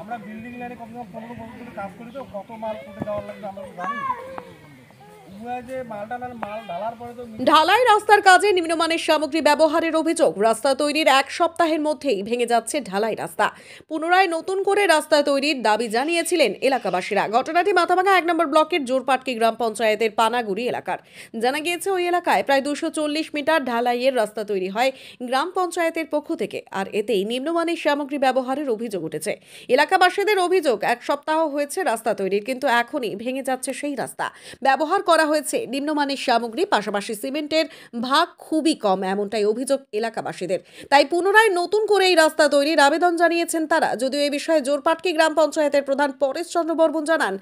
আমরা বিল্ডিং লাইনে কমসে কম 15 বছর ধরে কাজ করি, তো কত মাল ফুটে দেওয়ার লাগবে আমরা তো জানি। ঢালাই রাস্তার কাজে নিম্নমানের সামগ্রী ব্যবহারের অভিযোগ। রাস্তা তৈরির এক সপ্তাহের মধ্যেই ভেঙে যাচ্ছে ঢালাই রাস্তা। পুনরায় নতুন করে রাস্তা তৈরির দাবি জানিয়েছিলেন এলাকাবাসীরা। ঘটনাটি মাথাভাঙা 1 নম্বর ব্লকের জোরপাটকি গ্রাম পঞ্চায়েতের পানাগুড়ি এলাকার। জানা গিয়েছে ওই এলাকায় প্রায় 240 মিটার ঢালাইয়ের রাস্তা তৈরি হয় গ্রাম পঞ্চায়েতের পক্ষ থেকে, আর এতেই নিম্নমানের সামগ্রী ব্যবহারের অভিযোগ উঠেছে। এলাকাবাসীদের অভিযোগ, এক সপ্তাহ হয়েছে রাস্তা তৈরির, কিন্তু এখনই ভেঙে যাচ্ছে সেই রাস্তা। ব্যবহার করা হয়েছে নিম্নমানের সামগ্রী, পাশাপাশি সিমেন্টের ভাগ খুবই কম, এমনটাই অভিযোগ এলাকাবাসীদের। তাই পুনরায় নতুন করে এই রাস্তা তৈরির আবেদন জানিয়েছেন তারা। যদিও এই বিষয়ে জোরপাটকি গ্রাম পঞ্চায়েতের প্রধান পরেশ চন্দ্র বর্মন জানান,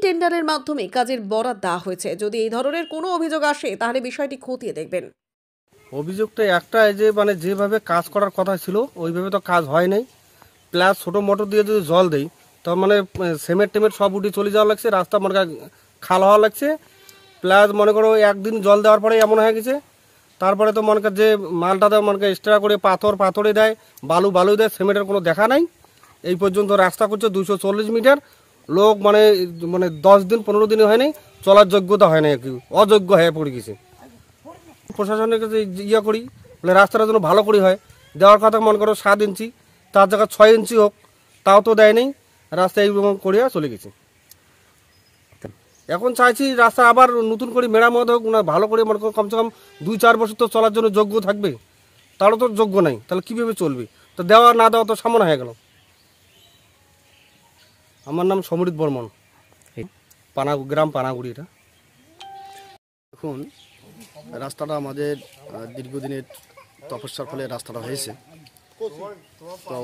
টেন্ডারের মাধ্যমে কাজের বরাত দেওয়া হয়েছে। যদি এই ধরনের কোনো অভিযোগ আসে তাহলে বিষয়টি খতিয়ে দেখবেন। অভিযোগটা একটা, যে মানে যেভাবে কাজ করার কথা ছিল ওইভাবে তো কাজ হয় নাই। প্লাস ছোটো মোটর দিয়ে যদি জল দেই তো মানে সিমেন্ট টেমেন্ট সব উঠে চলে যাওয়া লাগছে, রাস্তা মনে খাল হওয়া লাগছে। প্লাস মনে করো একদিন জল দেওয়ার পরে এমন হয়ে গেছে, তারপরে তো মনে কর যে মালটাতে মনে কর এক্সট্রা করে পাথরে দেয়, বালু দেয়, সিমেন্টের কোনো দেখা নাই। এই পর্যন্ত রাস্তা করছে 240 মিটার। লোক মানে 10 দিন 15 দিন হয় নাই, চলার যোগ্যতা হয় না, অযোগ্য হয়ে পড়ে গেছে। প্রশাসনের কাছে ইয়া করি বলে রাস্তাটা যেন ভালো করে হয়, দেওয়ার কথা মনে করো 7 ইঞ্চি, তার জায়গায় 6 ইঞ্চি হোক, তাও তো দেয় নেই। রাস্তা এইরকম করিয়া চলে গেছে। এখন চাইছি রাস্তা আবার নতুন করে মেরামত হোক, না ভালো করে মনে করো কমসে কম 2-4 বছর তো চলার জন্য যোগ্য থাকবে। তারও তো যোগ্য নাই, তাহলে কীভাবে চলবে? তো দেওয়া না দেওয়া তো সামনে হয়ে গেল। আমার নাম সমৃদ্ধ বর্মন, গ্রাম পানাগুড়ি। এটা এখন রাস্তাটা আমাদের দীর্ঘদিনের তপস্যার ফলে রাস্তাটা হয়েছে। তো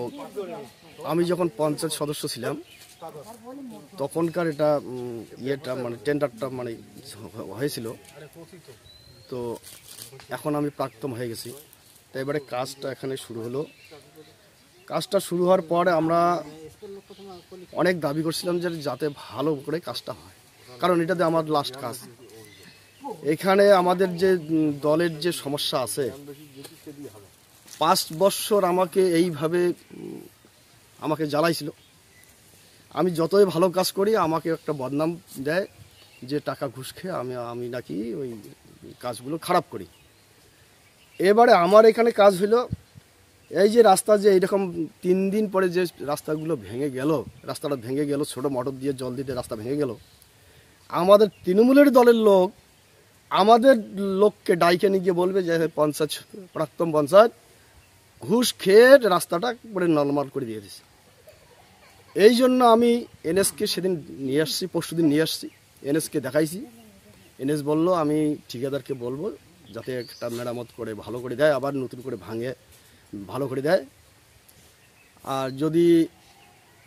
আমি যখন পঞ্চায়েত সদস্য ছিলাম তখনকার এটা মানে টেন্ডারটা মানে হয়েছিল। তো এখন আমি প্রাক্তন হয়ে গেছি, তো এবারে কাজটা এখানে শুরু হলো। কাজটা শুরু হওয়ার পরে আমরা অনেক দাবি করছিলাম যে যাতে ভালো করে কাজটা হয়, কারণ এটাতে আমার লাস্ট কাজ। এখানে আমাদের যে দলের যে সমস্যা আছে, 5 বছর আমাকে এইভাবে আমাকে জ্বালাইছিল। আমি যতই ভালো কাজ করি আমাকে একটা বদনাম দেয় যে টাকা ঘুষ খেয়ে আমি নাকি ওই কাজগুলো খারাপ করি। এবারে আমার এখানে কাজ হলো এই যে রাস্তা যে এইরকম 3 দিন পরে যে রাস্তাটা ভেঙে গেল, ছোট মোটর দিয়ে জল দিতে রাস্তা ভেঙে গেল। আমাদের তৃণমূলের দলের লোক আমাদের লোককে ডাইকে নিয়ে গিয়ে বলবে যে প্রাক্তন পঞ্চায়েত ঘুষ খেয়ে রাস্তাটা করে নর্মাল করে দিয়ে দিয়েছে। এই জন্য আমি এনএসকে সেদিন নিয়ে আসছি, পরশুদিন নিয়ে আসছি, এনএসকে দেখাইছি। এনএস বললো আমি ঠিকাদারকে বলবো যাতে একটা মেরামত করে ভালো করে দেয়, আবার নতুন করে ভাঙে ভালো করে দেয়। আর যদি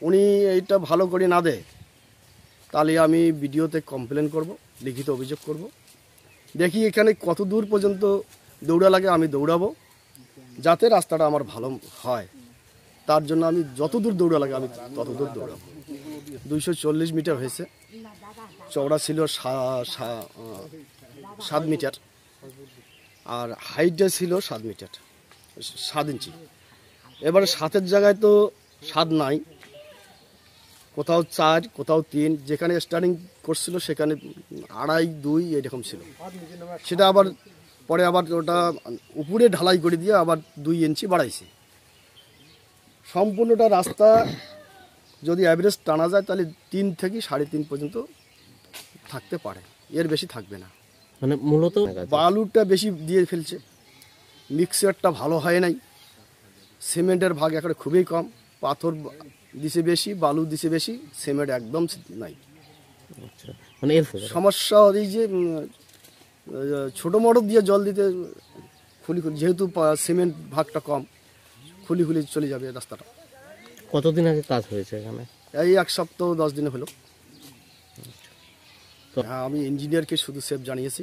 উনি এইটা ভালো করে না দেয় তাহলে আমি ভিডিওতে কমপ্লেন করব, লিখিত অভিযোগ করব। দেখি এখানে কত দূর পর্যন্ত দৌড়া লাগে, আমি দৌড়াবো যাতে রাস্তাটা আমার ভালো হয়। তার জন্য আমি যত দূর দৌড়া লাগে আমি তত দূর দৌড়াবো। 240 মিটার হয়েছে, চওড়া ছিল 7 মিটার, আর হাইটটা ছিল 7 মিটার 7 ইঞ্চি। এবারে 7-এর জায়গায় তো 7 নাই, কোথাও 4, কোথাও 3, যেখানে স্টার্টিং করছিল সেখানে 2.5, 2 এরকম ছিল। সেটা আবার পরে আবার ওটা উপরে ঢালাই করে দিয়ে আবার 2 ইঞ্চি বাড়াইছে। সম্পূর্ণটা রাস্তা যদি অ্যাভারেজ টানা যায় তাহলে 3 থেকে 3.5 পর্যন্ত থাকতে পারে, এর বেশি থাকবে না। মানে মূলত বালুটা বেশি দিয়ে ফেলছে, মিক্সারটা ভালো হয় নাই, সিমেন্টের ভাগ এখানে খুবই কম, পাথর দিছে বেশি, বালু দিছে বেশি, সিমেন্ট একদম নাই। মানে এর সমস্যা এই যে ছোটো মোটর দিয়ে জল দিতে খুলি যেহেতু সিমেন্ট ভাগটা কম, খুলি চলে যাবে রাস্তাটা। কতদিন আগে কাজ হয়েছে এখানে? এই 1 সপ্তাহ 10 দিনে হলো। হ্যাঁ, আমি ইঞ্জিনিয়ারকে শুধু সেফ জানিয়েছি,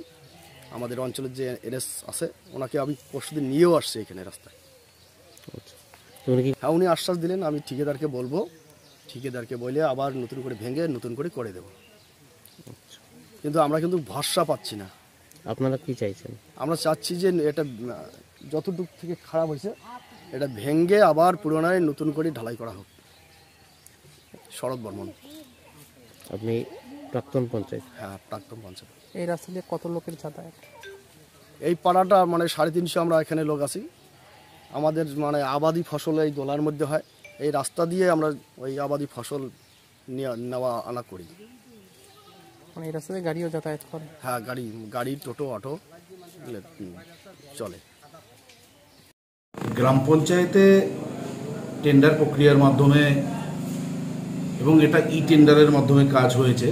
আমাদের অঞ্চলের যে এনএস আছে ওনাকে আমি পরশুদিন নিয়েও আসছি এখানে রাস্তায়। হ্যাঁ, উনি আশ্বাস দিলেন আমি ঠিকাদারকে বলবো, ঠিকাদারকে বলে আবার নতুন করে ভেঙে নতুন করে দেব। কিন্তু আমরা কিন্তু ভরসা পাচ্ছি না। আপনারা কি চাইছেন? আমরা চাচ্ছি যে এটা যতটুকু থেকে খারাপ হয়েছে এটা ভেঙে আবার পুনরায় নতুন করে ঢালাই করা হোক। শরৎ বর্মন। আপনি প্রাক্তন পঞ্চায়েত। হ্যাঁ, প্রাক্তন পঞ্চায়েত। এই রাস্তা দিয়ে কত লোকের যাতায়াত? এই পাড়াটা মানে 350 আমরা এখানে লোক আছি। আমাদের মানে আবাদি ফসল এই দোলার মধ্যে হয়। এই রাস্তা দিয়ে আমরা ওই আবাদি ফসল নেওয়া আনা করি। মানে এই রাস্তা দিয়ে গাড়িও যাতায়াত করে? হ্যাঁ, গাড়ি টোটো অটো চলে। গ্রাম পঞ্চায়েতে টেন্ডার প্রক্রিয়ার মাধ্যমে এবং এটা টেন্ডারের মাধ্যমে কাজ হয়েছে।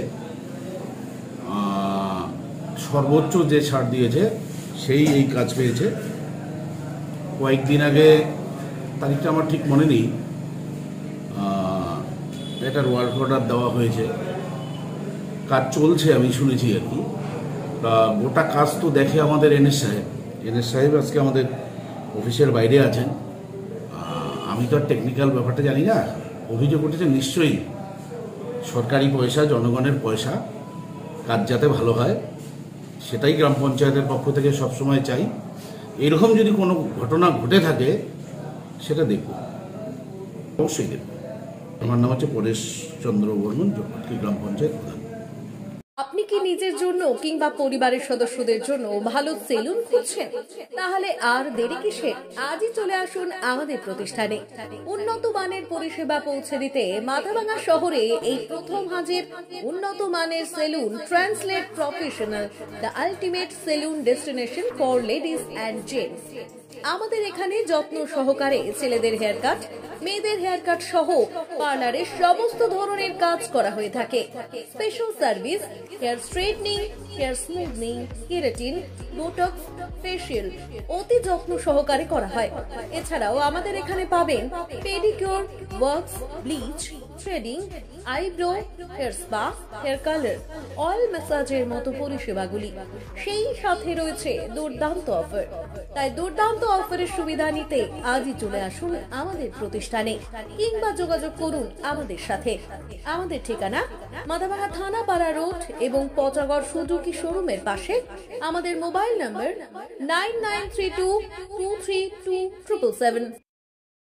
সর্বোচ্চ যে ছাড় দিয়েছে সেই এই কাজ পেয়েছে। কয়েকদিন আগে, তারিখটা আমার ঠিক মনে নেই, এটার ওয়ার্ক অর্ডার দেওয়া হয়েছে, কাজ চলছে আমি শুনেছি আর কি। গোটা কাজ তো দেখে আমাদের এনএস সাহেব আজকে আমাদের অফিসের বাইরে আছেন। আমি তো আর টেকনিক্যাল ব্যাপারটা জানি না। অভিযোগ উঠেছে নিশ্চয়ই সরকারি পয়সা, জনগণের পয়সা, কাজ যাতে ভালো হয় সেটাই গ্রাম পঞ্চায়েতের পক্ষ থেকে সবসময় চাই। এরকম যদি কোনো ঘটনা ঘটে থাকে সেটা দেখব, অবশ্যই দেখব। আমার নাম হচ্ছে পরেশ চন্দ্র বর্মন, জগৎকি গ্রাম পঞ্চায়েত প্রধান। আপনি কি নিজের জন্য কিংবা পরিবারের সদস্যদের জন্য ভালো সেলুন খুঁজছেন? তাহলে আর দেরি কিসের? আজই চলে আসুন আমাদের প্রতিষ্ঠানে। উন্নত মানের পরিষেবা পৌঁছে দিতে মাথাভাঙা শহরে এই প্রথম হাজির উন্নত মানের salon translate professional, the ultimate salon destination for ladies and gents. আমাদের এখানে যত্ন সহকারে ছেলেদের হেয়ার কাট, মেয়েদের হেয়ার কাট সহ পার্লারের সমস্ত ধরনের কাজ করা হয়ে থাকে। Special service, hair straightening, hair smoothing, keratin, botox, facial অতি যত্ন সহকারে করা হয়। এছাড়াও আমাদের এখানে পাবেন pedicure, wax, bleach, threading, eyebrow, hair spa, hair colour, oil ম্যাসাজের মতো পরিষেবাগুলি। সেই সাথে রয়েছে দুর্দান্ত অফার। তাই দুর্দান্ত অফারের সুবিধা নিতে আজই চলে আসুন আমাদের প্রতিষ্ঠানে কিংবা যোগাযোগ করুন আমাদের সাথে। আমাদের ঠিকানা মাথাভাঙা থানাপাড়া রোড এবং পচাগড় সুজুকি শোরুমের পাশে। আমাদের মোবাইল নম্বর 9932232777।